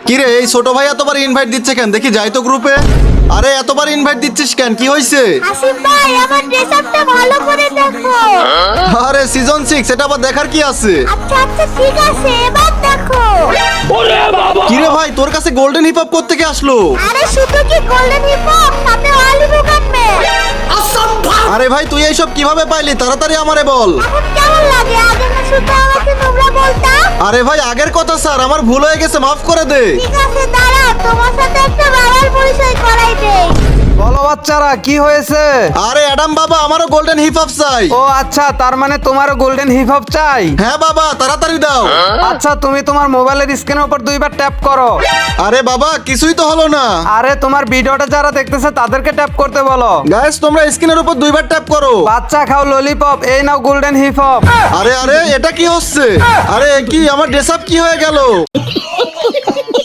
কিরে এই ছোট ভাই এতবার ইনভাইট দিচ্ছে কেন? দেখি যাই তো গ্রুপে। আরে এতবার ইনভাইট দিচ্ছিস কেন? কি হয়েছে? আসিফ ভাই আমার ড্রেস আপটা ভালো করে দেখো। আরে সিজন 6 এটা আবার দেখার কি আছে? আচ্ছা আচ্ছা ঠিক আছে এবার দেখো। কিরে ভাই তোর কাছে গোল্ডেন হিপ হপ কোত্থেকে আসলো? আরে শুধু কি গোল্ডেন হিপ হপ সাথে অলিভ গানমে। আরে ভাই তুই এইসব কিভাবে পাইলি? তাড়াতাড়ি আমারে বল। এখন কেমন লাগে আগে না শুধু আমাকে তোমরা বলতা। আরে ভাই আগের কথা স্যার, আমার ভুল হয়ে গেছে, মাফ করে দে। ঠিক আছে দাঁড়া তোমার সাথে একটা বাবার পরিচয় করাই দেই। বলো বাচ্চারা কি হয়েছে? আরে অ্যাডাম বাবা আমারও গোল্ডেন হিপ হপ চাই। ও আচ্ছা, তার মানে তোমারও গোল্ডেন হিপ হপ চাই। হ্যাঁ বাবা তাড়াতাড়ি দাও। আচ্ছা তুমি তোমার মোবাইলের স্ক্রিনের উপর দুইবার ট্যাপ করো। আরে বাবা কিছুই তো হলো না। আরে তোমার ভিডিওটা যারা দেখতেছে তাদেরকে ট্যাপ করতে বলো। গাইস তোমরা স্ক্রিনের উপর দুইবার ট্যাপ করো। বাচ্চা খাও ললিপপ, এই নাও গোল্ডেন হিপ হপ। আরে আরে এটা কি হচ্ছে? আরে কি আমার ড্রেস আপ কি হয়ে গেল?